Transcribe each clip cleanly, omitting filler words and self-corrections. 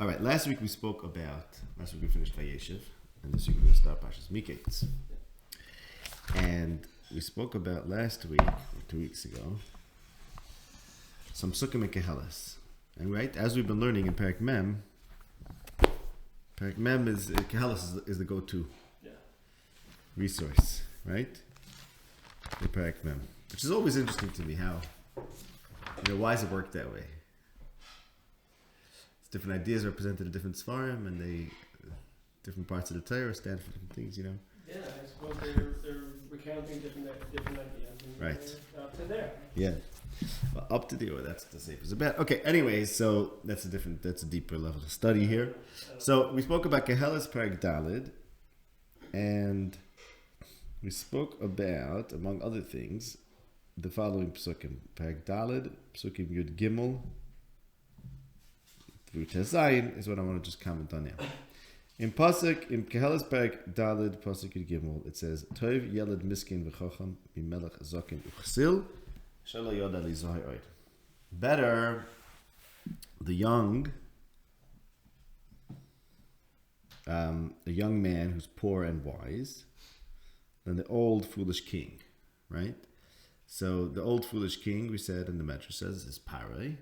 All right, last week we finished Vayeshev, and this week we're going to start Parshas Miketz. And we spoke about last week, or 2 weeks ago, some Psukim and Kehelas. And right, as we've been learning in Perek Mem is, Kehelas is the go-to resource, right? The Perek Mem. Which is always interesting to me how, why does it work that way? Different ideas are presented at different Sfarim, and different parts of the Torah stand for different things, Yeah, I suppose they're recounting different ideas. And right. Up to there. Yeah. Well, up to the, that's the safest bet. Okay, anyways, so that's a deeper level of study here. So we spoke about Kehelas Perek Dalid, and we spoke about, among other things, the following Psukim. Perek Dalid, Psukim Yud Gimel, through Tezayin is what I want to just comment on now. In Kehelas Perek Dalid, Pasuk Yud Gimel, it says, Tov Yeled Miskin V'Chacham B'Melech Zaken Uchsil Shelo Yoda Li Zohar Oid. Better the young, a young man who's poor and wise, than the old foolish king, right? So the old foolish king, we said, in the Medrash says, is Paroi.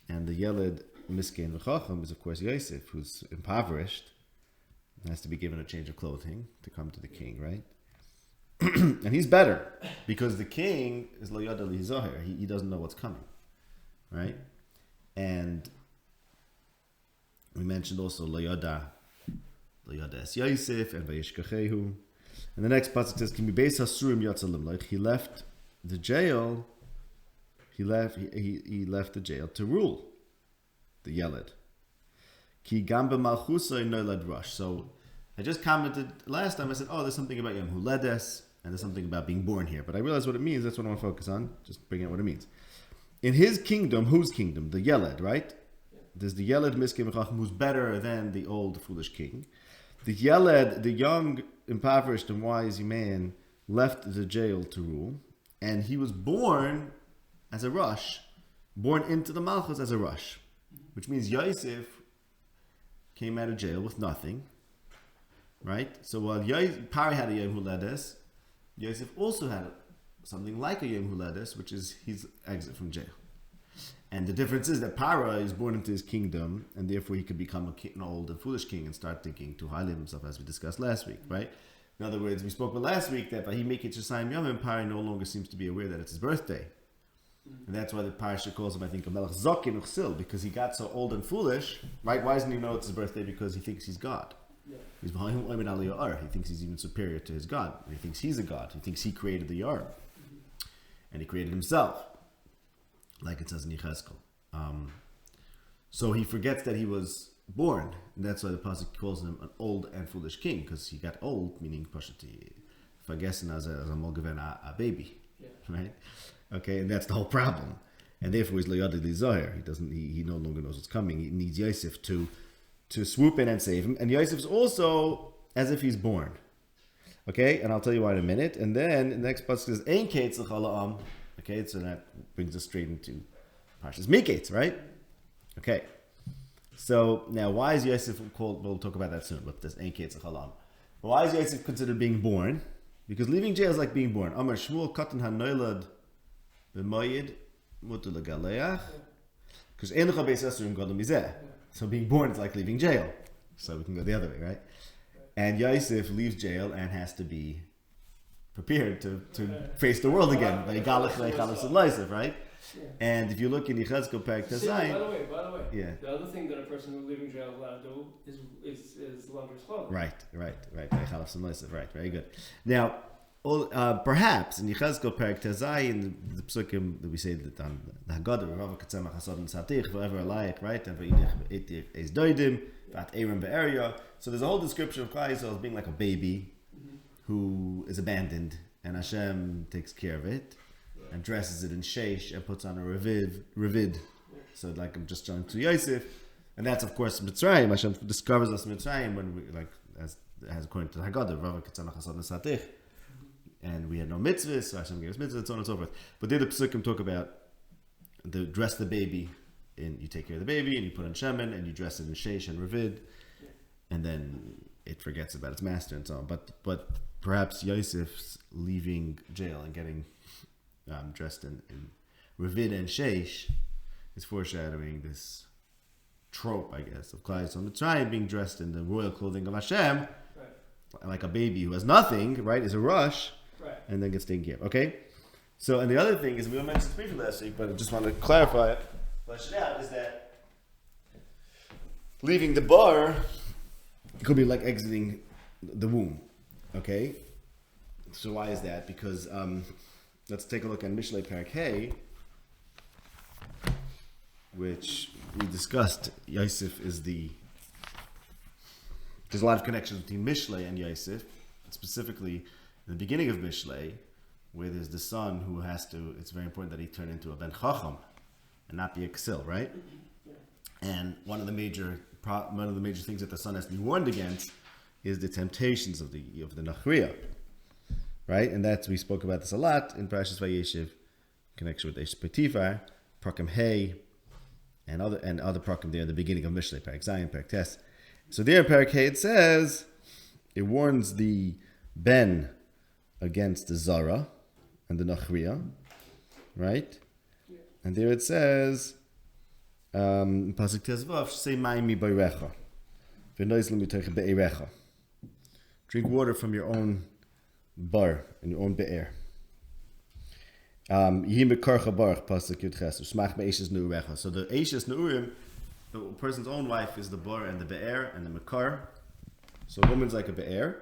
And the Yeled Miskin V'Chacham is, of course, Yosef, who's impoverished and has to be given a change of clothing to come to the king, right? And he's better because the king is Lo Yada Li Zohar. He doesn't know what's coming, right? And we mentioned also Lo Yada Es Yosef and Vayishkachehu. And the next passage says, Kimi Beis Hasurim Yatzalim. Like he left the jail. He left the jail to rule the Yeled. Ki gamba malchusa noilad rush. So I just commented last time. I said, there's something about Yom Huledes, and there's something about being born here. But I realized what it means. That's what I want to focus on. Just bring out what it means. In his kingdom, whose kingdom? The Yeled, right? There's the Yeled Miskin V'Chacham, who's better than the old foolish king. The Yeled, the young, impoverished and wise man, left the jail to rule, and he was born as a rush, born into the Malchus as a rush, which means Yosef came out of jail with nothing, right? So while Pari had a Yom Huledes, Yosef also had something like a Yom Huledes, which is his exit from jail. And the difference is that Para is born into his kingdom, and therefore he could become an old and foolish king and start thinking too highly of himself, as we discussed last week, right? In other words, we spoke about last week that by he make it Shasayim Yomim, Para no longer seems to be aware that it's his birthday. And that's why the parasha calls him, I think, a Melech Zaken Uchsil, because he got so old and foolish, right? Why doesn't he know it's his birthday? Because he thinks he's God. Yeah. He's behind him, he thinks he's even superior to his God. He thinks he's a God. He thinks he created the Yar. And he created himself, like it says in Yechezkel. So he forgets that he was born, and that's why the pasuk calls him an old and foolish king, because he got old, meaning vergessen as a baby, right? Okay, and that's the whole problem, and therefore he's Lo Yada Li Zohar. He no longer knows what's coming. He needs Yosef to swoop in and save him, and Yosef's also as if he's born. Okay, and I'll tell you why in a minute. And then the next pasuk says Ein Ketz L'Chol. Okay, so that brings us straight into Parshas Miketz, right? Okay, so now why is Yosef called? We'll talk about that soon. But this Ein Ketz L'Chol. But why is Yosef considered being born? Because leaving jail is like being born. Amar Shmuel Katan HaNoilad B'Moyed Mutu L'Galeach. Because Ein L'Cha Beis Asurim Gadol Mizeh. So being born is like leaving jail. So we can go the other way, right? And Yosef leaves jail and has to be prepared to face the world again. Right? And if you look in Yechezkel Perek Tezayin, by the way, yeah. The other thing that a person who's leaving jail is allowed to do is launder his clothes. Right. Right. Very good. Now, perhaps in Yechezkel Perek Tezayin, the psukim that we say that on the Haggadah, Rav Katzemach Hasad and Satich, forever alike, right? And V'inich Etir Eis Doidim, Vat Aaron Be'eria. So there's a whole description of Klal Yisrael as being like a baby who is abandoned, and Hashem takes care of it and dresses it in sheish and puts on a revid. So like I'm just showing to Yosef, and that's of course Mitzrayim. Hashem discovers us Mitzrayim when we as according to the Haggadah, Rav Katzemach Hasad and Satich. And we had no mitzvahs, so Hashem gave us mitzvahs, and so on and so forth. But there the Pesukim talk about dress the baby you take care of the baby and you put in shemen and you dress it in sheish and ravid, and then it forgets about its master and so on. But perhaps Yosef's leaving jail and getting dressed in ravid and sheish is foreshadowing this trope, I guess, of Klal Yisrael Mitzrayim being dressed in the royal clothing of Hashem, Right. like a baby who has nothing, right, is a rush, Right. and then gets taken care of. Okay? So, and the other thing is, we mentioned this briefly last week, but I just want to clarify it, flesh it out, is that leaving the bar could be like exiting the womb. Okay? So why is that? Because let's take a look at Mishlei Perek Hey, which we discussed. Yosef is there's a lot of connections between Mishlei and Yosef, specifically in the beginning of Mishlei, where there's the son who has to, it's very important that he turn into a Ben Chacham and not be a Ksil, right? And one of the major things that the son has to be warned against is the temptations of the Nachriya, right? And we spoke about this a lot in Parashas Vayeshev, connection with Eish Potifar, Prakim Hey, and other Prakim there at the beginning of Mishlei, Perek Zayin, Perek Tes. So there in Perek Hey it says, it warns the Ben against the Zara and the Nachriya, right? Yeah. And there it says, Pasuk Tezvav, say Ma'imi Beirecha, V'noizlim Yitoich Be'erecha. Drink water from your own bar, in your own be'er. Yihim Be'karcha Baruch, Pasuk Yudches, U'shmach Be'eshes Nu'urecha. So the Eshes Nu'urim, the person's own wife is the bar and the be'er and the Mekar. So a woman's like a be'er.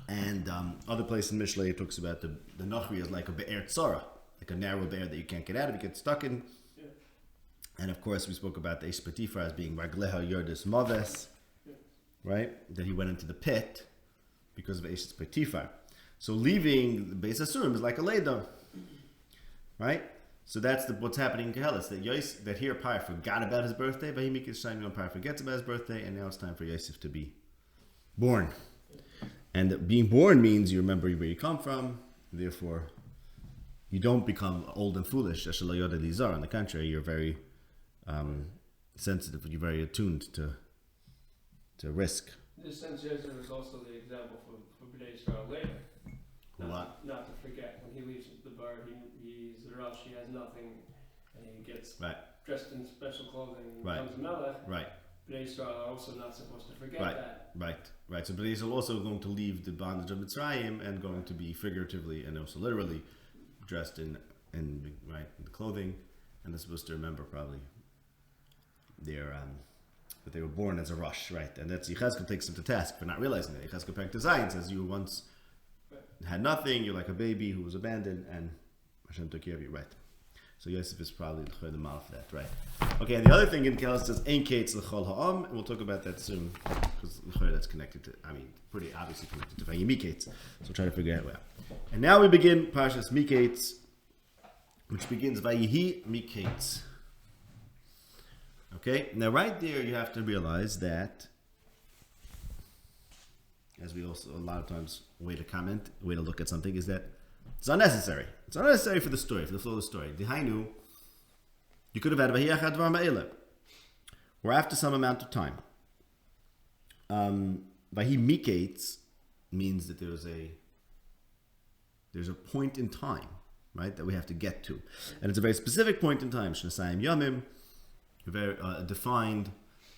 And other place in Mishlei it talks about the Nachri is like a be'er tzara, like a narrow be'er that you can't get out of, you get stuck in. Yeah. And of course we spoke about the Eish Potifar as being Ragleha Yordis Maves, right? That he went into the pit because of Eish Potifar. So leaving the Beis Asurim is like a Leda, right? So that's what's happening in Kehelis, that here Par forgot about his birthday, but Par forgets about his birthday, and now it's time for Yosef to be born. And being born means you remember where you come from, therefore you don't become old and foolish. On the contrary, you're very sensitive, you're very attuned to risk. In this sense, Yosef is also the example for Bnei Israel later. Not to forget, when he leaves the bar, he's a rush, he has nothing, and he gets dressed in special clothing and becomes a melech. Right. Bnei Israel are also not supposed to forget that. Right. So Bnei Israel also going to leave the bondage of Mitzrayim and going to be figuratively and also literally dressed in the clothing, and they're supposed to remember probably that they were born as a rush, right? And that's Yechezkel takes them to task for not realizing that. Yechezkel Perek Zayin says you once had nothing, you're like a baby who was abandoned, and Hashem took care of you, right? So Yosef is probably the model for that, right? Okay, and the other thing in Kehelis says Ein Kates L'chol Ha'am, and we'll talk about that soon because that's connected to, pretty obviously connected to Vayim Mikates. So we'll try to figure it out. And now we begin Parashas Mikates, which begins Vayihi Mikates. Okay, now right there you have to realize that, as we also a lot of times way to look at something is that it's unnecessary. It's unnecessary for the story, for the flow of the story. The Hainu, you could have had Vayiyach Advar Ma'ela, or after some amount of time. Vahi Mikates means that there's a point in time, right, that we have to get to, and it's a very specific point in time. Shnasayim Yamim, a very defined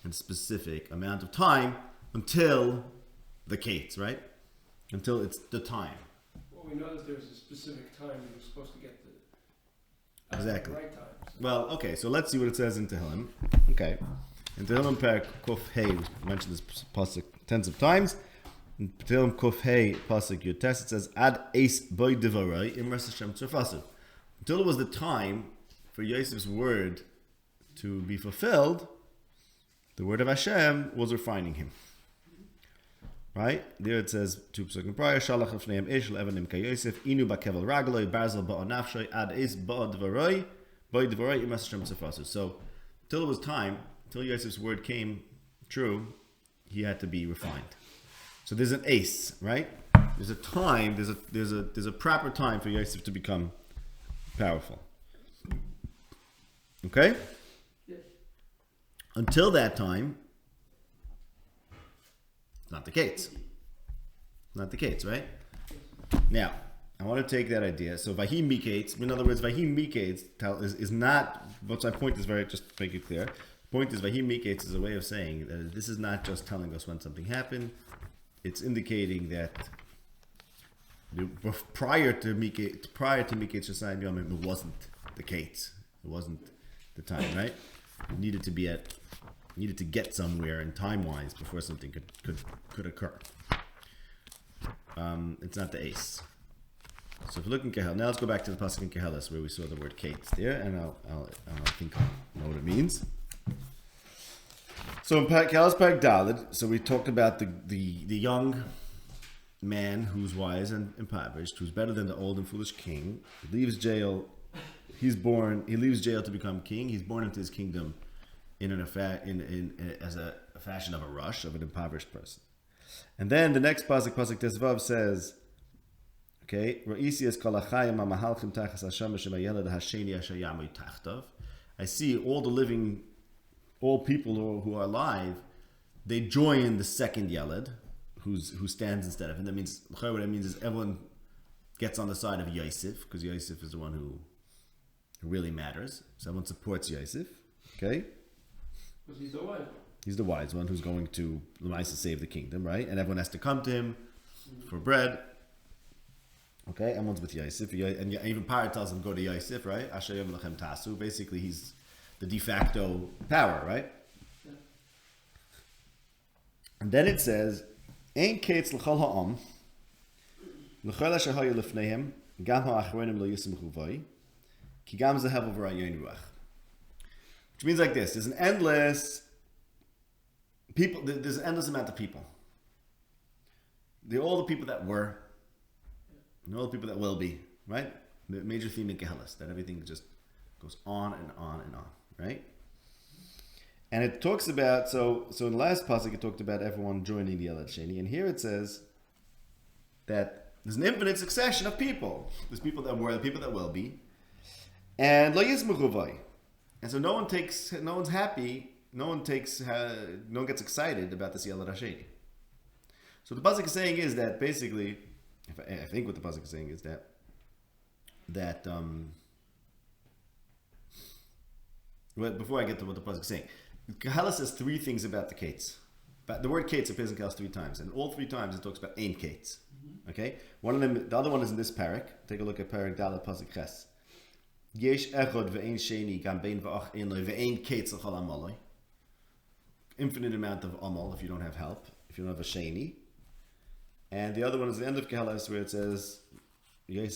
and specific amount of time until the Kates, right? Until it's the time. Well, we know that there's a specific time you're supposed to get the exactly right time. So. Well, okay, so let's see what it says in Tehillim. Okay. In Tehillim Perek Kuf Hey, we mentioned this pasuk tens of times. In Tehillim Kuf Hey, pasuk Yud Tes, it says, Ad Eis Boi Devarai Imras Hashem Tzarfasu. Until it was the time for Yosef's word to be fulfilled, the word of Hashem was refining him. Right? There it says, two psukim prior, Shalach Afneim Eshel Evanim Kayosef, Inu Bakevel Ragloi, Barzel Ba'a Nafshoy, Ad Eis Ba'a Dvaroi, Boi Dvaroi, Imras Hashem Tzarfasu. So, till it was time, till Yosef's word came true, he had to be refined. So there's an ace, right? There's a time. There's a proper time for Yosef to become powerful. Okay. Yes. Until that time, it's not the case. Not the case, right? Now, I want to take that idea. So Vahim Miketz, in other words, Vahim Miketz is not, what's my point is very, just to make it clear. The point is Vahim Miketz is a way of saying that this is not just telling us when something happened. It's indicating that prior to Miketz Shasayim Yomim, it wasn't the case. It wasn't the time, right? It needed to get somewhere in time-wise before something could occur. It's not the ace. So if you look in Kehel, now let's go back to the pasuk in Kehelis where we saw the word Kate there, and I'll think I know what it means. So in Kehelis Parak Daled, so we talked about the young man who's wise and impoverished, who's better than the old and foolish king. He leaves jail. He leaves jail to become king. He's born into his kingdom as a fashion of a rush of an impoverished person. And then the next pasuk Tezvav says, okay, I see all people who are alive, they join the second Yeled, who stands instead of him. That means, what that means is everyone gets on the side of Yosef, because Yosef is the one who really matters. So everyone supports Yosef, okay? Because he's the wise one. He's the wise one who's going to save the kingdom, right? And everyone has to come to him for bread. Okay, everyone's with Yosef. And even Parah tells him, go to Yosef, right? Asher Yom Lachem Tasu. Basically, he's the de facto power, right? Yeah. And then it says, Ein Kates L'chol Ha'am, L'chol Asher Hayu L'fneihem, Gam Ha'achronim Lo Yusem Chuvai, Ki Gam Zehev V'Rayon Ruach. Which means like this, there's an endless amount of people. They're all the people that were, and all the people that will be, right? The major theme in Kehelis, that everything just goes on and on and on, right? And it talks about, so in the last pasuk it talked about everyone joining the Yeled Sheni, and here it says that there's an infinite succession of people. There's people that were, the people that will be, and lo yismuchu vay. And so no one's happy, no one gets excited about this Yeled Sheni. So the pasuk is saying is that basically, I think what the pasuk is saying is that well, before I get to what the pasuk is saying, Kehelis says three things about the Kates. But the word Kates appears in Kehelis 3 times, and all 3 times it talks about Ein Kates. Okay, one of them, the other one is in this parak. Take a look at parak Daled pasuk Ches. Yesh echod ve'ein sheni gam bein va'ach ein loy ve'ein Kates l'chol amaloi. Infinite amount of amal if you don't have help, if you don't have a sheni. And the other one is the end of Kehelis where it says, okay?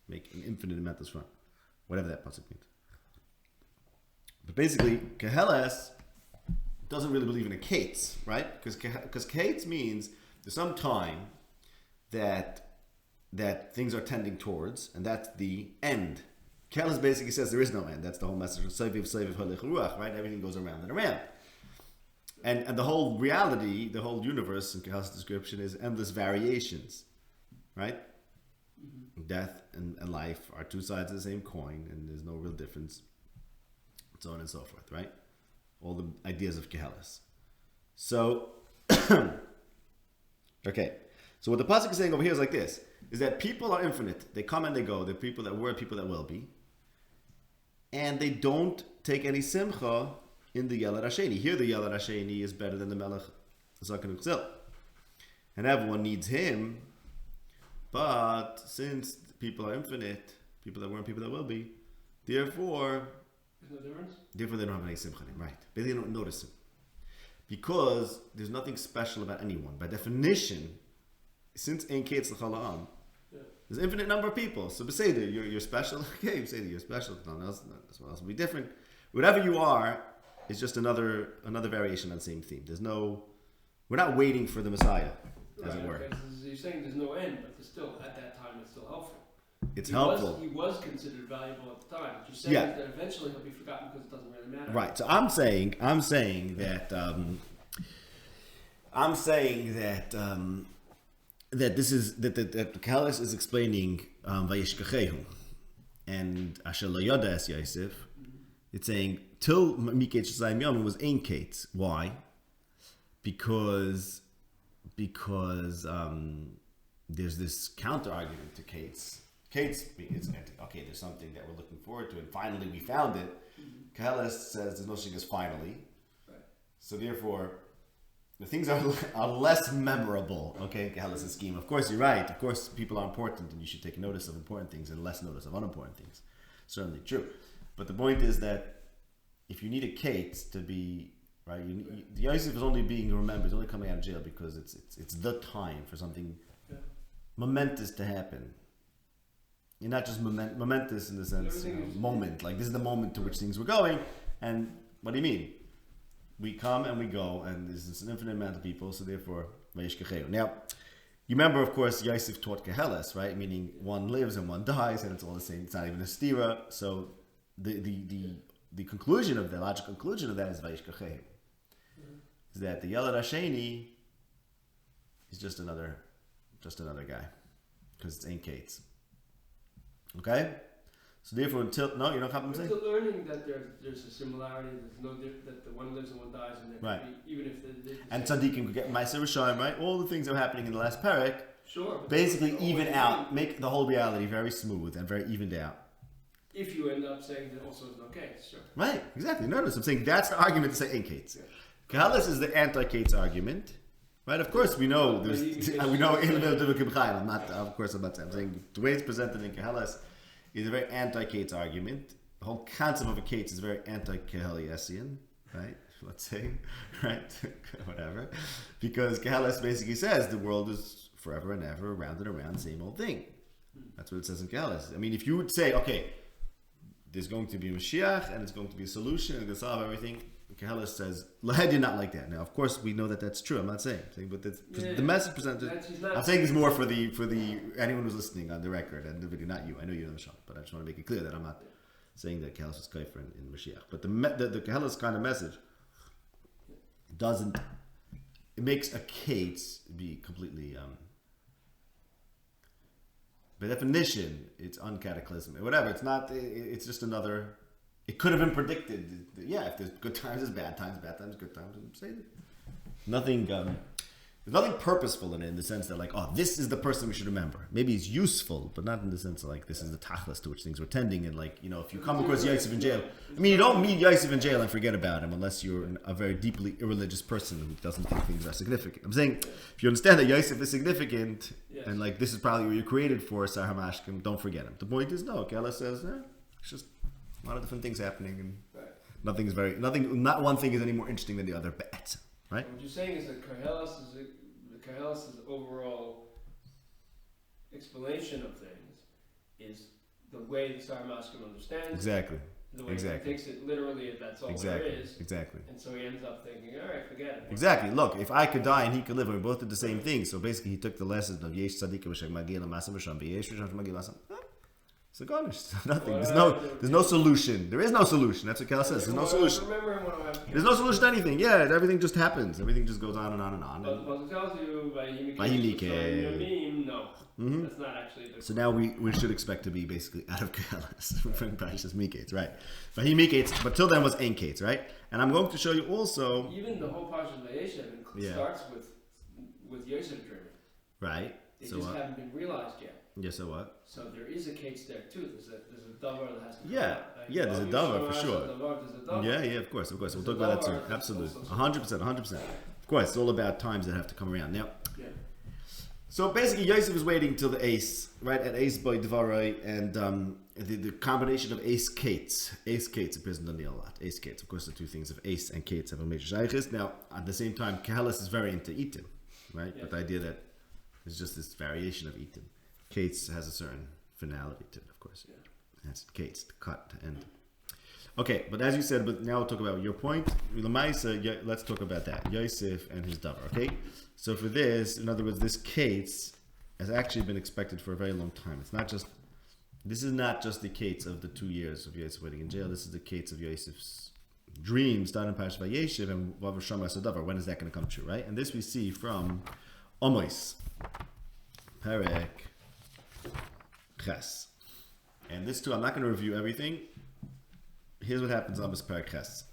Make an infinite amount of swarm. Whatever that pasuk means. But basically, Kehelis doesn't really believe in a Kates, right? Because Kates means there's some time that things are tending towards, and that's the end. Kehelis basically says there is no end. That's the whole message of Seviv Halech Ruach, right? Everything goes around and around. And the whole reality, the whole universe in Kehelis' description is endless variations, right? Mm-hmm. Death and life are 2 sides of the same coin, and there's no real difference, and so on and so forth, right? All the ideas of Kehelis. So, okay. So what the pasuk is saying over here is like this, is that people are infinite. They come and they go. They're people that were, people that will be. And they don't take any simcha in the Yeled Hasheni. Here the Yeled Hasheni is better than the Melech Zaken U'Chzil. And everyone needs him. But since people are infinite, people that weren't, people that will be, therefore, there's no difference? Therefore they don't have any simcha, right? But they don't notice him. Because there's nothing special about anyone. By definition, since Ein Kates L'chol Ha'am, there's an infinite number of people. So Beseder, you're special. Okay, Beseder, you're special. No one else will be different. Whatever you are, it's just another variation on the same theme. We're not waiting for the Messiah, as it were. Okay. So you're saying there's no end, but still, at that time, it's still helpful. It's helpful. He was considered valuable at the time. But you're saying that eventually he'll be forgotten because it doesn't really matter. Right. So I'm saying that I'm saying that that this is that Kahalas is explaining Vayishkachehu and Asher Lo Yoda Es Yosef. It's saying till Miketz Shazayim Yom was Ein Kates. Why? Because there's this counter argument to Kates. Kates is okay. There's something that we're looking forward to, and finally we found it. Kahalas says there's no such thing as finally. Right. So therefore, the things are less memorable. Okay, Kahalas' scheme. Of course, you're right. Of course, people are important, and you should take notice of important things and less notice of unimportant things. Certainly true. But the point is that if you need a Kate to be right, Yosef is only being remembered, is only coming out of jail because it's the time for something momentous to happen. You're not just momentous in the sense moment. Like this is the moment to which things were going. And what do you mean? We come and we go, and there's an infinite amount of people. So therefore, Vayishkachehu. Now, you remember, of course, Yosef taught Keheles, right? Meaning one lives and one dies, and it's all the same. It's not even a stira. So the conclusion of the logical conclusion of that is Vayishkachehu. Is that the Yelad Hasheni is just another guy, because it's Ein Kates. Okay, so therefore, until no, you don't have to say. We're still learning that there's a similarity. There's no that the one lives and one dies, and there could be, even if the and tzaddikim could get Ma'aser Rishayim, right? All the things that are happening in the last parak, sure, basically even out, make the whole reality very smooth and very evened out. If you end up saying that also is no case, sure. Right, exactly. Notice I'm saying that's the argument to say Ein Kates. Kahalas is the anti-Kates argument. Right, of course we know we know in I'm not, of course I'm not saying. I'm saying the way it's presented in Kahalas is a very anti-Kates argument. The whole concept of a Kates is very anti-Kahaliasian, right? Let's say, right? Whatever. Because Kahalas basically says the world is forever and ever, round and around, same old thing. That's what it says in Kahalas. I mean, if you would say, okay, there's going to be Mashiach and it's going to be a solution and it's going to solve everything, Kahalas says, Lahad did not like that. Now, of course, we know that that's true. I'm not saying, but the message presented. I'm saying this more for the anyone who's listening on the record and the video, not you. I know you know the shop, but I just want to make it clear that I'm not saying that Kahalas is kaifer in Mashiach. But the Kahalas kind of message doesn't. It makes a case be completely. By definition, it's uncataclysmic. Whatever. It's not. It's just another. It could have been predicted. Yeah, if there's good times, there's bad times, good times. Say that. Nothing. There's nothing purposeful in it, in the sense that, like, oh, this is the person we should remember. Maybe it's useful, but not in the sense of, like, this is the tachlis to which things were tending. And, like, if you come across Yosef in jail, I mean, you don't meet Yosef in jail and forget about him unless you're a very deeply irreligious person who doesn't think things are significant. I'm saying, if you understand that Yosef is significant, and, like, this is probably what you're created for, Sar HaMashkim, don't forget him. The point is, no, Kela says, it's just a lot of different things happening, and not one thing is any more interesting than the other. But right? What you're saying is that Kahalas' overall explanation of things is the way the Sar HaMashkim understands. Exactly. The way he takes it literally, that's all there is. Exactly. And so he ends up thinking, all right, forget it. Exactly. Look, if I could die and he could live, and we both did the same thing. So basically, he took the lesson of Yesh Tzadikim V'Shek Magil Masam V'Sham V'Yesh V'Sham Magil Masam. So garnish. Nothing. There's no solution. There is no solution. That's what Kel says. There's no solution. There's no solution to anything. Yeah, everything just happens. Everything just goes on and on and on. But it tells you no. Mm-hmm. That's not actually the. So now we should expect to be basically out of Keheles from Parashas Miketz, right? Vayhi Miketz, but till then was Ein Kates, right? And I'm going to show you also. Even the whole Parashas Vayeshev starts with Yosef dreaming. Right. They just haven't been realized yet. Yeah, so what? So there is a case there too. There's a davar that has to come out. Yeah, there's a davar for sure. Yeah, of course. We'll talk about that soon. Absolutely. 100%. Of course, it's all about times that have to come around. Now, so basically Yosef is waiting till the ace, right? At ace by Dvarai, and the combination of ace Kates. Ace Kates appears in Daniel a lot. Ace Kates. Of course, the two things of ace and Kates have a major shaykhis. Now, at the same time, Keheles is very into Itim, right? But the idea that it's just this variation of Itim. Kates has a certain finality to it, of course. That's Kates, the cut, the end. Okay, but as you said, but now we'll talk about your point. Let's talk about that. Yosef and his davar, okay? So for this, in other words, this Kates has actually been expected for a very long time. This is not just the Kates of the 2 years of Yosef waiting in jail. This is the Kates of Yosef's dream started in Parashat Vayeshev and Vav Shama Sadavar. When is that going to come true, right? And this we see from Amos, Perek Ches. And this too, I'm not going to review everything. Here's what happens in Amos Perek Ches.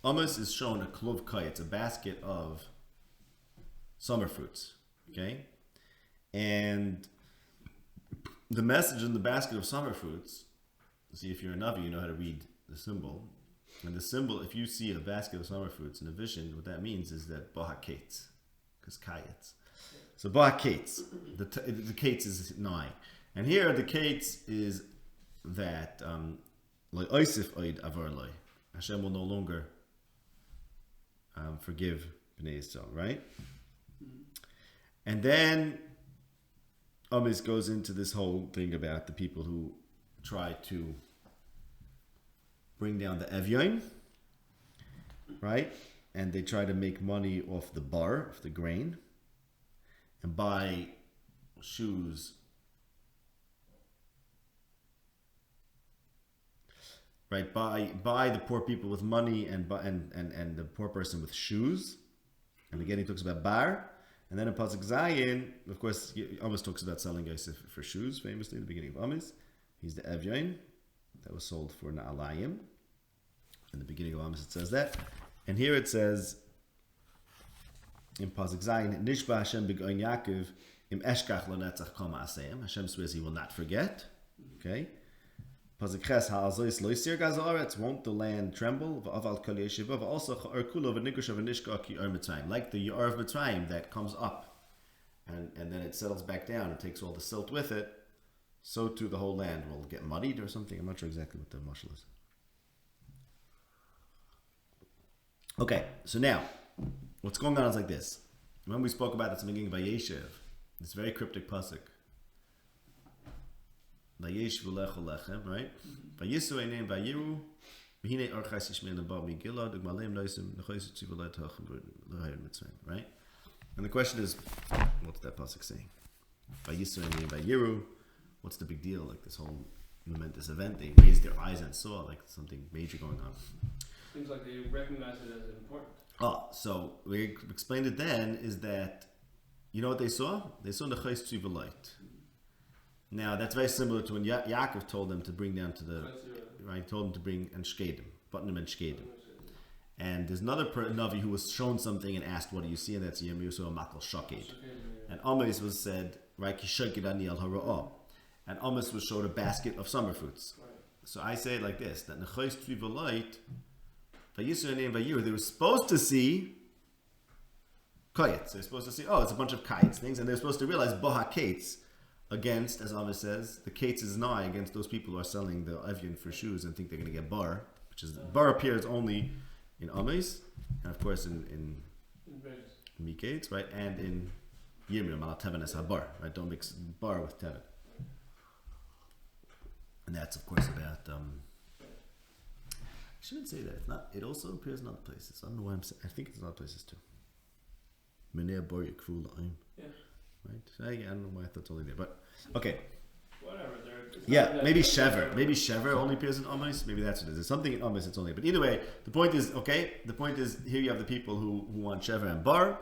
Amos is shown a klov kai. It's a basket of summer fruits, okay? And the message in the basket of summer fruits, see, if you're a Navi, you know how to read the symbol. And the symbol, if you see a basket of summer fruits in a vision, what that means is that Baha Kates, because Kayets. So Baha Kates, the Kates is nigh. And here the Kates is that like Yosef oid avar loy. Hashem will no longer forgive Bnei Yisrael, right? And then Amos goes into this whole thing about the people who try to bring down the Evyon, right? And they try to make money off the bar, of the grain, and buy shoes, right? Buy the poor people with money and the poor person with shoes. And again, he talks about bar. And then in Pasuk Zayin, of course, Amos talks about selling Yosef for shoes, famously, in the beginning of Amos. He's the Evyon that was sold for Na'alayim. In the beginning of Amos, it says that. And here it says, in Pasuk Zayin, Nishba Hashem b'goyin Yaakov im eshkach l'netzach kol ma'aseyim. Hashem swears he will not forget. Okay? Pasuk Ches, ha'azois lo yisir gaz ha'aretz, won't the land tremble? V'aval kol yeshiva, v'also cha'ar kulo v'nigush v'nishka ki ar Mitzrayim. Like the Yar of Mitzrayim that comes up and then it settles back down and takes all the silt with it, so too the whole land will get muddied or something. I'm not sure exactly what the mashal is. Okay, so now, what's going on is like this. When we spoke about it at the beginning of Vayeshev, this very cryptic pasuk, Vayesh v'lechu lechem, right? Vayisu einein vayiru, v'hinei orchais yishmein abba migilad, ugmaleim noisim, nechois yitziv v'leit ha'achem l'hayir mitzrayim, right? And the question is, what's that pasuk saying? Vayisu einein vayiru, what's the big deal? Like this whole momentous event, they raised their eyes and saw like something major going on. Seems like they recognize it as important. Oh, so we explained it then is that, you know what they saw? They saw Nechais Tzivalite. Now that's very similar to when Yaakov told them to bring down to the, right? Told them to bring and Shkedim, Butnim and Shkedim. And there's another Navi who was shown something and asked, "What do you see?" And that's Yirmiyahu saw a Makal Shoked. And Amos was said, right? Kishoked ani al hara'ah. And Amos was showed a basket of summer fruits. So I say it like this: that Nechais Tzivalite. They were supposed to see kayets. They're supposed to see, oh, it's a bunch of kayets things, and they're supposed to realize boha kates against, as Amos says, the kates is nigh against those people who are selling the Evyon for shoes and think they're going to get bar, which is bar appears only in Amos, and of course in Mikates, right, and in Yirmiyah, Malat Teven es habar, right? Don't mix bar with Teven, and that's of course about. I shouldn't say that. It's not. It also appears in other places. I don't know why I'm saying. I think it's in other places too. Meneh bar yakful la'im. Yeah. Right. I don't know why I thought it's only there, but okay. Whatever. Yeah, maybe Shever. Maybe Shever only appears in Amos. Maybe that's what it is. There's something in Amos that's only. But either way, the point is okay. The point is here you have the people who want Shever and bar,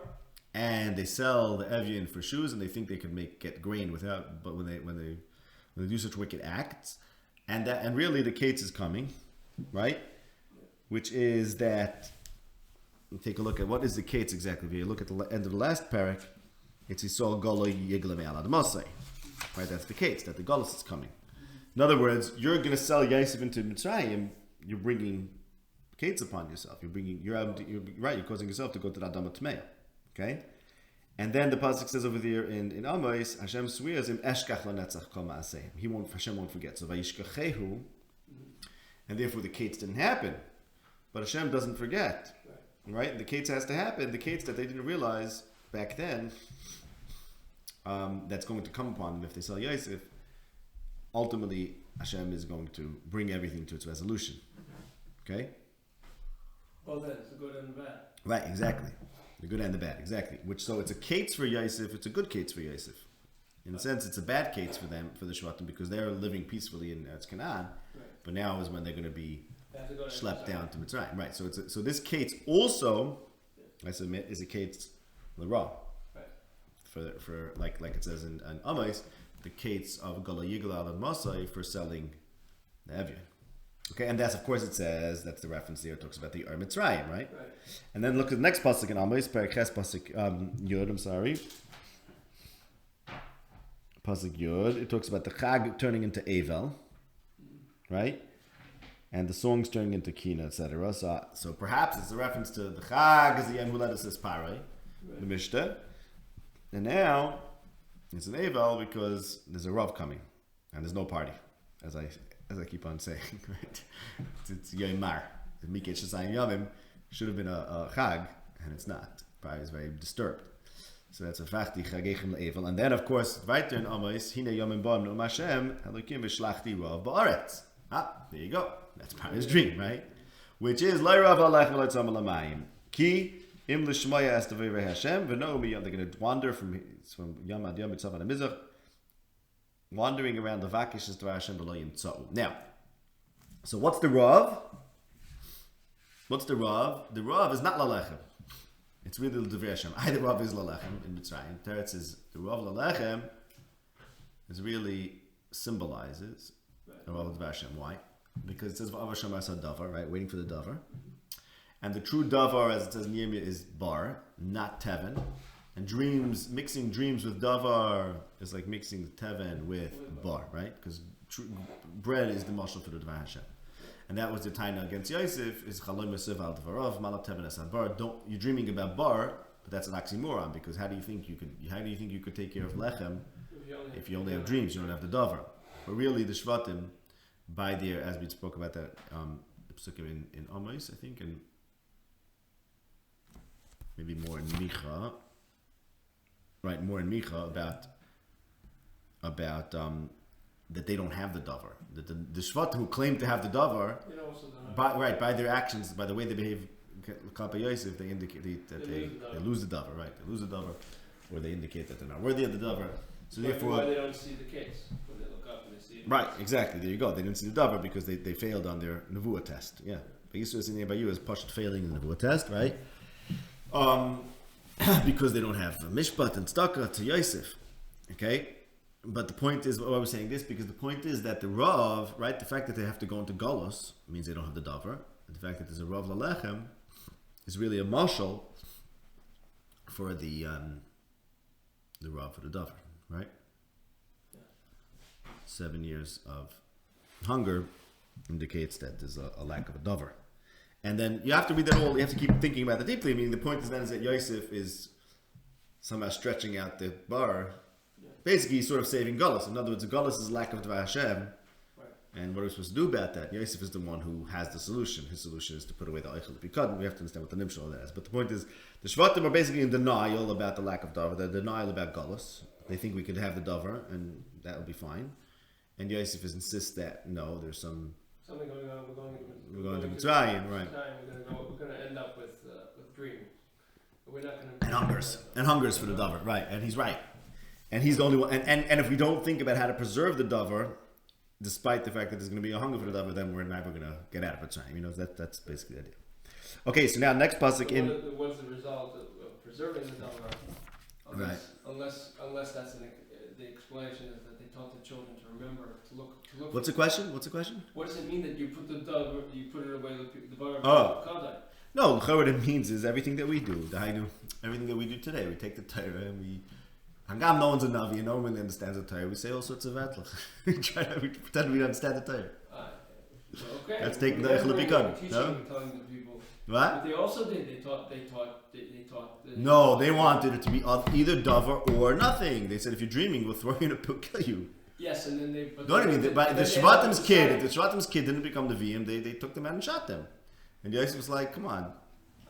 and they sell the Evyon for shoes, and they think they can get grain without. But when they do such wicked acts, and really the Kates is coming, right? Which is that, take a look at what is the Kates exactly. If you look at the end of the last parak, it's Yisol Golo Yiglame Alad Mosai. Right, that's the Kates, that the Golos is coming. In other words, you're going to sell Yosef into Mitzrayim, you're bringing Kates upon yourself. You're causing yourself to go to the Adama Tmeya. Okay? And then the pasuk says over there in Amos, Hashem swears him Eshkach Lanetzach Kol Ma'aseh. Hashem won't forget. So Vayishkachehu, and therefore the Kates didn't happen. But Hashem doesn't forget, right? The Kates has to happen. The Kates that they didn't realize back then, that's going to come upon them if they sell Yosef. Ultimately, Hashem is going to bring everything to its resolution. Okay? Well, then it's the good and the bad. Right, exactly. The good and the bad, exactly. So it's a Kates for Yosef. It's a good Kates for Yosef. In a sense, it's a bad Kates for them, for the Shvatim, because they're living peacefully in Eretz Canaan. Right. But now is when they're going to be schlepped down to Mitzrayim. Right. So so this kates also, I submit, is a kates l'ra. Right. For like it says in Amais, the kates of Gala Yigal and Masai for selling the Evian. Okay, and that's of course it says, that's the reference there, it talks about the Mitzrayim, right? And then look at the next pasuk in Amais, Periches pasuk Yud, I'm sorry. Pasuk Yud, it talks about the Chag turning into Avel, right? And the songs turning into Kina, etc. So perhaps it's a reference to the Chag is the Yem who led us as Parai, the Mishnah. And now it's an Avel because there's a Rav coming and there's no party, as I keep on saying, right? It's Yom Mar. The Miketz Shasayim Yomim should have been a Chag, and it's not. Probably is very disturbed. So that's a Fachti Chagechem Le'evel. And then, of course, weiter in Amos, Hine Yomim Ba'am No'um Hashem, Elokim V'shlachti Rav Ba'aretz. There you go. That's Parai's dream, right? Which is, Lai Rav Alech V'lai Tzam Alamayim. Ki Im L'shmoya Estevei Hashem, V'no Miyam. They're going to wander from Yom Ad Yom B'tzav Ad HaMizrach, wandering around the Vakish is Hashem B'loyim Tzau. Now, so what's the Rav? What's the Rav? The Rav is not Lalechem. It's really L'Divrei Hashem. Either Rav is Lalechem in Mitzrayim. Teretz is the Rav Lalechem is really symbolizes the Rav L'Divrei Hashem. Why? Because it says V'av Hashem Asa Davar, right? Waiting for the Davar. And the true Davar, as it says in Yirmiyah, is Bar, not Teven. And dreams, mixing dreams with davar is like mixing teven with bar, right? Because bread is the mashal for the Dvar Hashem. And that was the taina against Yosef, is chalom yosef al dvarav, malak teven es bar. You're dreaming about bar, but that's an oxymoron, because how do you think you could take care of lechem if you only have dreams, you don't have the davar? But really the Shvatim, by there, as we spoke about that psuk in Amos, I think, and maybe more in Micha. Right, more in Micha about that they don't have the davar. That the Shvat who claim to have the davar, by their actions, by the way they behave, Kappa Yosef, they indicate that they lose the davar. Right, they lose the davar, or they indicate that they're not worthy of the davar. So therefore, why they don't see the case when they look up and they see it. Right, exactly. There you go. They didn't see the davar because they failed on their nevuah test. Yeah, but Yisrael is by you as Pashat failing in the nevuah test, right? Because they don't have mishpat and staka to Yosef, okay? But the point is, why we're saying this, because the point is that the Rav, right, the fact that they have to go into Golos means they don't have the davar. And the fact that there's a Rav Lalechem is really a mashal for the Rav for the davar, right? Yeah. 7 years of hunger indicates that there's a lack of a davar. And then you have to read that all, you have to keep thinking about it deeply. I mean, the point is then is that Yosef is somehow stretching out the bar. Yeah. Basically, he's sort of saving Gullus. In other words, the Gullus is lack of Dvar Hashem. Right. And what are we supposed to do about that? Yosef is the one who has the solution. His solution is to put away the Eichel Pikad. We have to understand what the Nimshal is. But the point is, the Shvatim are basically in denial about the lack of Davar. They're denial about Gullus. They think we could have the Davar, and that will be fine. And Yosef insists that, no, there's something going on. We're going to Mitzrayim, right? We're going to end up with dream. But we're not going to. And hungers for the davar, right? And he's right. And he's the only one. And if we don't think about how to preserve the davar, despite the fact that there's going to be a hunger for the davar, then we're never going to get out of Mitzrayim. You know, that's basically the idea. Okay, so now next pasuk in. What's the result of preserving the davar? Right. Unless that's the explanation is that they taught the children to remember to look. What's the question? What does it mean that you put it away the bar? No, what it means is everything that we do, everything that we do today. We take the Torah and we. Hangam, no one's a Navi, no one really understands the Torah. We say all sorts of atlach. we pretend we don't understand the Torah. Okay. That's taking the Eichel Pikad. No? Telling the people. What? But they also did. They taught. No, they wanted it to be either davar or nothing. They said if you're dreaming, we'll throw you in a kill you. Yes, and then they. But no, I mean, the Shvatim's kid, if the Shvatim's kid didn't become the VM, they took them out and shot them. And Yosef was like, "Come on,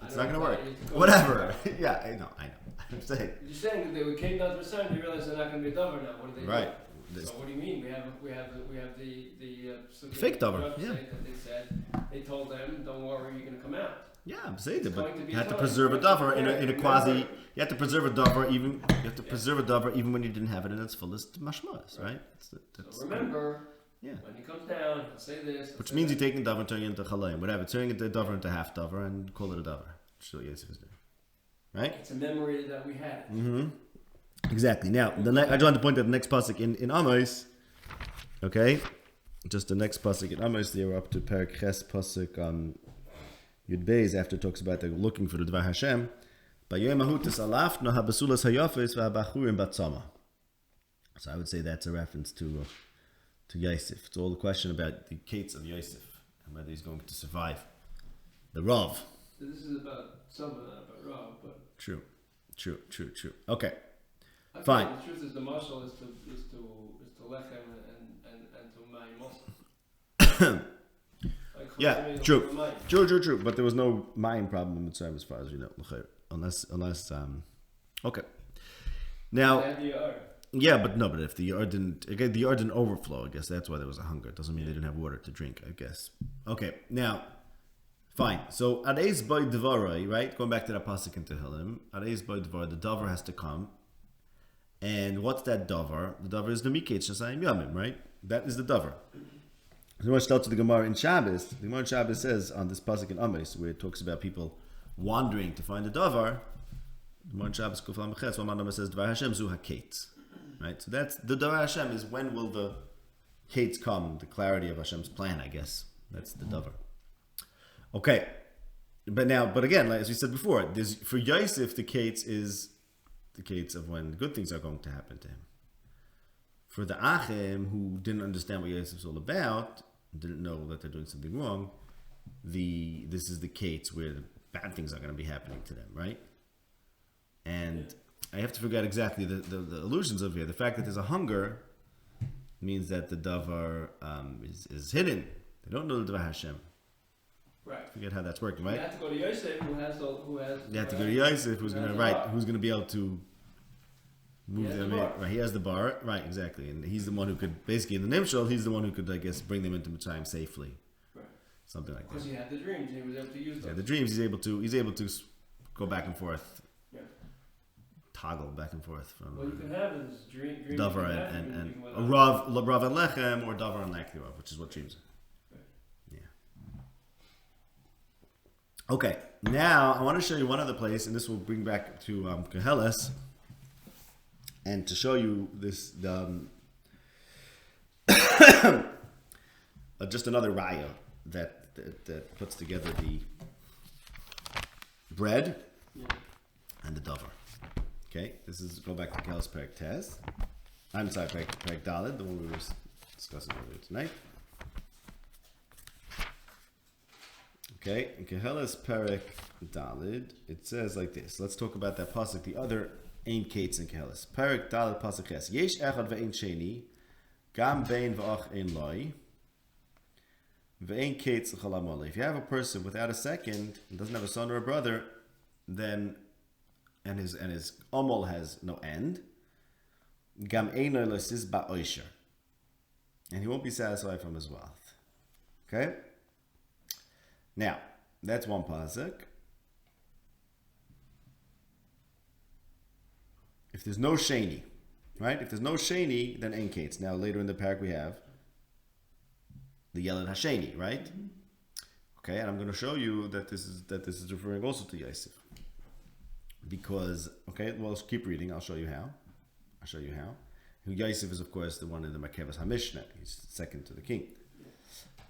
it's not going to work." Whatever. Yeah, I know. I'm saying. You're saying that they came down to the side and they realized they're not going to be a davar now. What do they do? Right. So what do you mean? We have the fake davar. Yeah. That they told them, "Don't worry, you're going to come out." Yeah, I'm saying that, but you have to preserve a davar in a quasi. You have to preserve a davar even. You have to preserve a davar even when you didn't have it in its fullest mashmas, right? So remember, Yeah. When he comes down, he'll say this. Which means you're taking davar and turning it into chalayim, whatever. Turning it davar into half davar and call it a davar. Which is what Yosef is doing. Right? It's a memory that we had. Mm-hmm. Exactly. Now, I just want to point out the next pasuk in Amos. Okay? Just the next pasuk in Amos, they were up to Perak Ches pasuk Yud Beis, after it talks about they're looking for the Dvar Hashem. So I would say that's a reference to Yosef. It's all the question about the gates of Yosef and whether he's going to survive. The Rav. So this is about Summer, not about Rav, but True. Okay. I Fine. The truth is, the marshal is to lechem and to mayim also. Yeah, true. But there was no mayim problem in Mitzrayim as far as you know, unless okay. Now, yeah, but if the yard didn't overflow, I guess that's why there was a hunger. It doesn't mean they didn't have water to drink, I guess. Okay, now, fine. So Areis by Devarai, right? Going back to that pasuk in Tehillim, Areis by Devarai, the davar has to come. And what's that davar? The davar is the miketz shasayim yamim, right? That is the davar. So much to the Gemara in Shabbos. The Gemara in Shabbos says on this pasuk in Amos, where it talks about people wandering to find the davar. The Gemara in Shabbos Kufal Mechetz, one man says Dvar Hashem zu haketz, right? So that's the Dvar Hashem is when will the ketz come? The clarity of Hashem's plan, I guess. That's the davar. Okay, but again, like as we said before, for Yosef the ketz is the ketz of when good things are going to happen to him. For the Achim, who didn't understand what Yosef was all about, didn't know that they're doing something wrong, this is the ketz where the bad things are going to be happening to them, right? And I have to figure out exactly the allusions of here. The fact that there's a hunger means that the davar is hidden. They don't know the Dvar Hashem. Right. Forget how that's working, right? You have to go to Yosef, who has. You have to go to Yosef, who's going to be able to move them in. Right, he has the bar. Right, exactly. And he's the one who could, basically in the Nimshal, he's the one who could, I guess, bring them into Mitzrayim safely. Right. Something like that. Because he had the dreams, he was able to use them. Yeah, the dreams, he's able to go back and forth. Yeah. Toggle back and forth from. Well, you can have his dream davar and Rav and Lechem, or davar and Lakhirav, which is what dreams are. Right. Yeah. Okay, now I want to show you one other place, and this will bring back to Keheles. And to show you this, just another raya that puts together the bread and the davar. Okay, this is go back to Keheles Perek Tes. I'm sorry, Perek Daled, the one we were discussing earlier tonight. Okay, in Keheles Perek Daled, it says like this. Let's talk about that pasuk. The other Ein Kates in Keheles. Perek Daled pasuk Ches. Yesh echad ve'ein sheni, gam bein v'ach ein loi, ve'ein kates l'chalam olei. If you have a person without a second, and doesn't have a son or a brother, then and his omol has no end, gam ein loi l'sis ba'oisher, and he won't be satisfied from his wealth. Okay. Now that's one pasuk. If there's no sheni, right? If there's no sheni, then ein kates. Now later in the parak we have the yeled hasheni, right? Mm-hmm. Okay, and I'm going to show you that this is referring also to Yosef, because well, let's keep reading. I'll show you how. Yosef is of course the one in the Makevas HaMishnah. He's second to the king.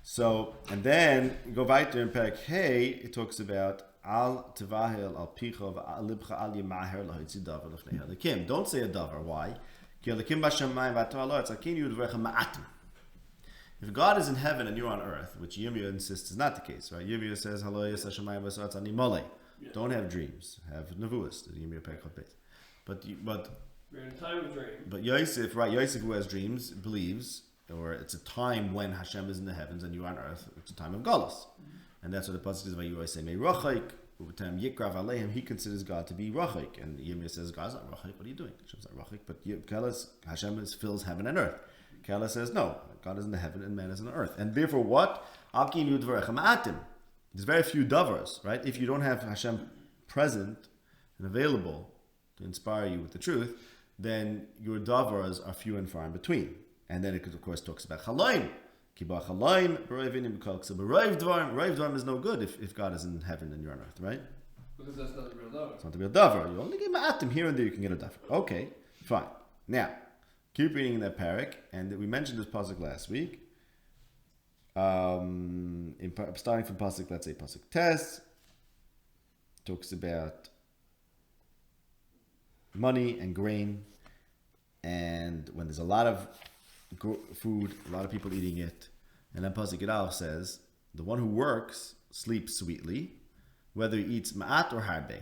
So and then go weiter in parak Hey. It talks about. Al tevahel al picha v'alibcha al yimaher lahitzi davar lefnei halikim. Don't say a davar. Why? If God is in heaven and you're on earth, which Yirmiyah insists is not the case, right? Yirmiyah says, don't have dreams, have nevuas. But we're in a time of dream. But Yosef, right? Yosef, who has dreams, believes, or it's a time when Hashem is in the heavens and you're on earth. It's a time of galus. Mm-hmm. And that's what the pasuk is about. You always say, "May rachik." Yikrav aleihim. He considers God to be rachik, and Yirmiyah says, "God's not rachik. What are you doing? Hashem's not rachik." But Hashem fills heaven and earth. Kala says, "No, God is in the heaven and man is in the earth." And therefore, what? There's very few davars, right? If you don't have Hashem present and available to inspire you with the truth, then your davars are few and far in between. And then it, of course, talks about chalaim. Kibach alayim, b'roiv inim b'kol. So b'roiv dvarim is no good if God is in heaven and you're on earth, right? Because that's not the real davar. It's not the real davar. You only get ma'atim here and there. You can get a davar. Okay, fine. Now, keep reading in that parak, and we mentioned this pasuk last week. Starting from pasuk, let's say pasuk tes, talks about money and grain, and when there's a lot of food, a lot of people eating it, and then pasuk Yudalef says, the one who works sleeps sweetly, whether he eats ma'at or harbe,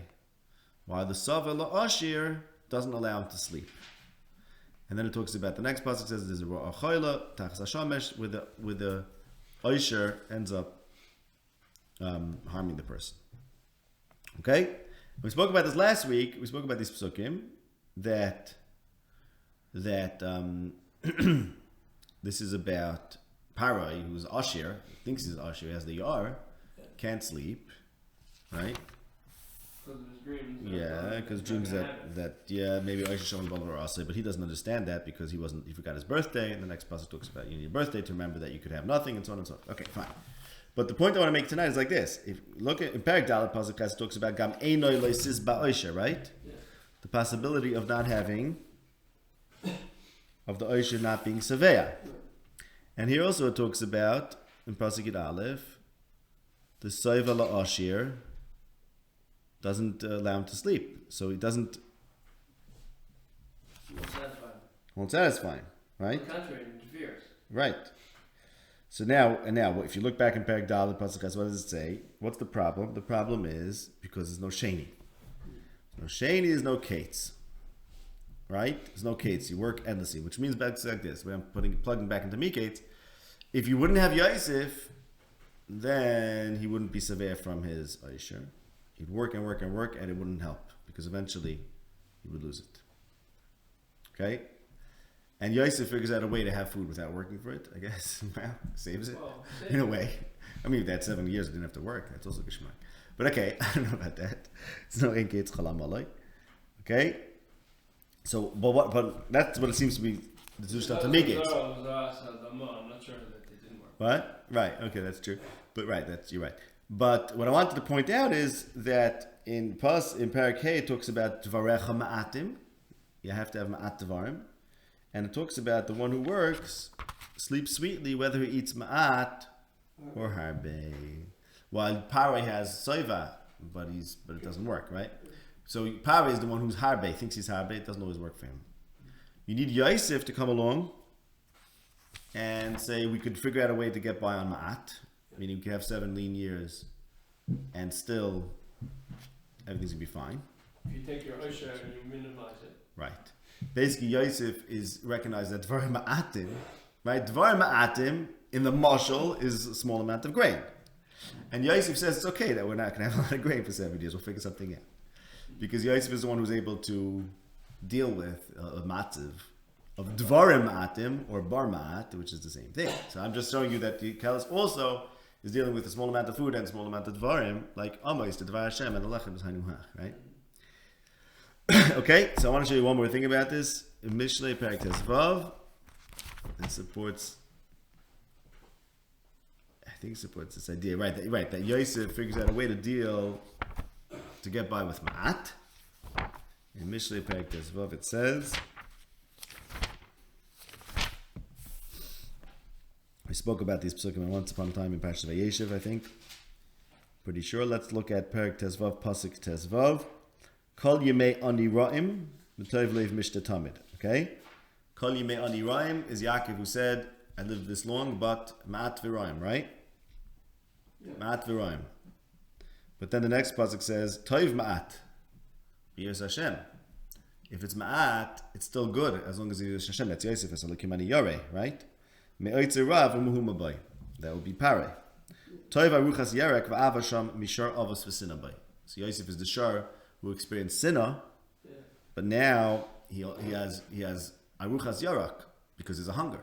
while the sava la'ashir doesn't allow him to sleep. And then it talks about the next pasuk says there's a ra'achayla tachas hashamesh with the oisher ends up harming the person. Okay, we spoke about this last week. We spoke about these psukim that this is about Parai, who's Ashir, thinks he's Ashir, has the Yar, can't sleep, right? Because of his dreams. Yeah, because dreams that maybe Ashir Shalom or Asay, but he doesn't understand that because he forgot his birthday, and the next passage talks about you need a birthday to remember that you could have nothing, and so on and so forth. Okay, fine. But the point I want to make tonight is like this: if look at in Perek Dalet, pasuk Ches talks about Gam Einoi Loisis Ba'Osher, right? Yeah. The possibility of not having, of the Osher not being Savea. And here also it talks about, in Pasuk Yudalef, the Soiva La'ashir doesn't allow him to sleep. So he doesn't... Won't satisfy him, right? On the contrary, it interferes. Right. So now, if you look back in Perek Dalet, Pasuk Ches, what does it say? What's the problem? The problem is because there's no Sheni. No Sheni is no Kates. Right? There's no Kates. You work endlessly, which means back like this. When I'm plugging back into me Kates, if you wouldn't have Yosef, then he wouldn't be severe from his Aisha. He'd work and work and work, and it wouldn't help because eventually he would lose it. Okay? And Yosef figures out a way to have food without working for it, I guess. Well, saves it in a way. I mean, if they had 7 years, they didn't have to work. That's also Gishmak. But okay, I don't know about that. It's no Ein Kates Chalam Alay. Okay? So, but that's what it seems to be the Zushtat Tamigate. I'm not sure that they didn't work. What? Right. Okay, that's true. But right, you're right. But what I wanted to point out is that in Perek Hey it talks about Dvarecha Ma'atim. You have to have Ma'at Dvarim. And it talks about the one who works sleeps sweetly whether he eats Ma'at or Harbe. While Parai has Soiva, but it doesn't work, right? So Parai is the one who's Harbe, thinks he's Harbe, it doesn't always work for him. You need Yosef to come along and say we could figure out a way to get by on Ma'at, meaning we could have 7 lean years and still everything's going to be fine. If you take your Osher and you minimize it. Right. Basically Yosef is recognized that Dvar Ma'atim, right? Dvar Ma'atim in the mashal is a small amount of grain. And Yosef says it's okay that we're not going to have a lot of grain for 7 years, we'll figure something out. Because Yosef is the one who's able to deal with a matziv of dvarim ma'atim or bar ma'at, which is the same thing. So I'm just showing you that the Kalas also is dealing with a small amount of food and a small amount of dvarim, like Amos, the dvar Hashem, and the lechem is hanuhach, right? Okay, so I want to show you one more thing about this. In Mishlei Perek Tes Vav, it supports this idea, right? That Yosef figures out a way to deal to get by with ma'at. In Mishlei Perek Tes Vav it says, we spoke about these psukim once upon a time in Parashat Vayeshev, I think. Pretty sure. Let's look at Perek Tes Vav, Pasuk Tes Vav. Kol Yemei Ani Ra'im, M'tov Leiv Mishta Tamid. Okay? Kol Yemei Ani Ra'im is Yaakov who said, I lived this long, but Ma'at V'Ra'im, right? Yeah. Ma'at V'Ra'im. But then the next pasuk says, Toiv Ma'at, B'Yos Hashem. If it's Ma'at, it's still good, as long as it's Yos Hashem. That's Yosef, as Elokim Ani Yoreh, right? Me'oitze Rav U'muhu Mabai. That would be Parei. Toiv Aruchas Yerek V'Av Hashem Mishar Avos V'Sinah Bai. So Yosef is the Shar who experienced Sinah, but now he has Aruchas Yarak, because there's a hunger.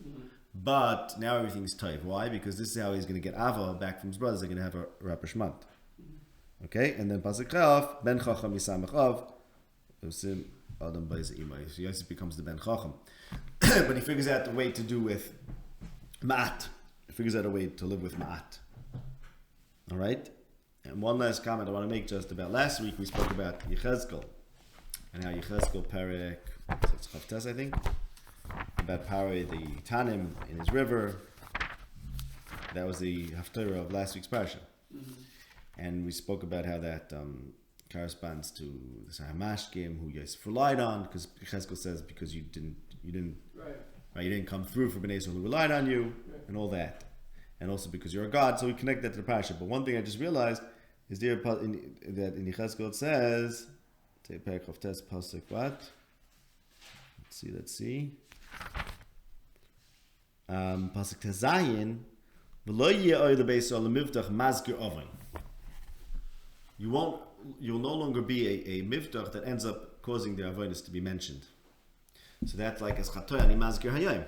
Mm-hmm. But now everything's Toiv. Why? Because this is how he's going to get Ava back from his brothers. They're going to have a rapprochement. Okay, and then Pasuk Chaf, Ben Chacham Yisamach Av, Yosim Adam Baiz Imai. So Yosef becomes the Ben Chacham. But he figures out the way to do with Ma'at. figures out a way to live with ma'at. All right? And one last comment I want to make just about last week. We spoke about Yechezkel and how Yechezkel Perek, it's Chavtes, I think, about Paroi the Tanim in his river. That was the Haftarah of last week's parsha. And we spoke about how that corresponds to the Sahamashkim who Yosef relied on, because Yechezkel says because you didn't right, you didn't come through for Bnei Yisrael who relied on you, and all that, and also because you're a god. So we connect that to the parsha. But one thing I just realized is there that in Yechezkel it says, take Perek of Tes pasuk what? Let's see. Pasuk Tezayin. You'll no longer be a miftach that ends up causing the avodas to be mentioned. So that's like as chatoy ani mazkir hayom,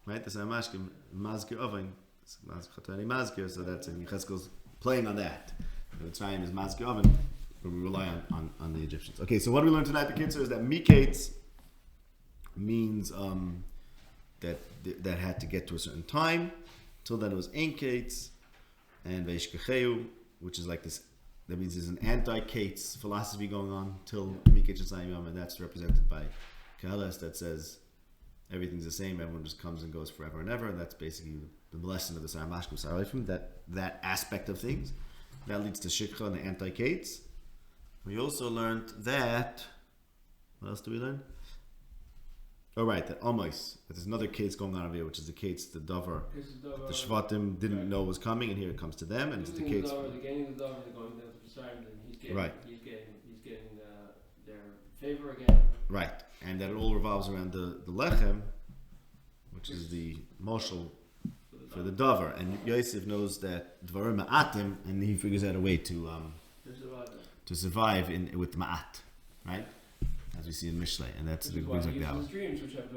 right? That's a mashkim mazkir oven, chatoy ani mazkir. So that's in Yechezkel's playing on that. The time is mazkir oven, but we rely on the Egyptians. Okay, so what we learned tonight, the kids, is that mikates means that had to get to a certain time. Till then it was Enkates and Veishkecheu, which is like this. That means there's an anti-Kates philosophy going on till Mikach Yom, and that's represented by Kahalas that says everything's the same, everyone just comes and goes forever and ever, and that's basically the lesson of the Saramashkim Sarayfim, that aspect of things. That leads to Shikha and the anti-Kates. We also learned that, what else do we learn? Oh right, that Amos, that there's another case going on over here, which is the case the Dover, the Shvatim didn't know was coming, and here it comes to them, and it's the case. They're going down to Pesach, and he's getting their favor again. Right, and that it all revolves around the Lechem, which is the Moshel for the Dover, and Yosef knows that Dvarim Ma'atim, and he figures out a way to survive with Ma'at, right? As we see in Mishlei, and that's the dreams which have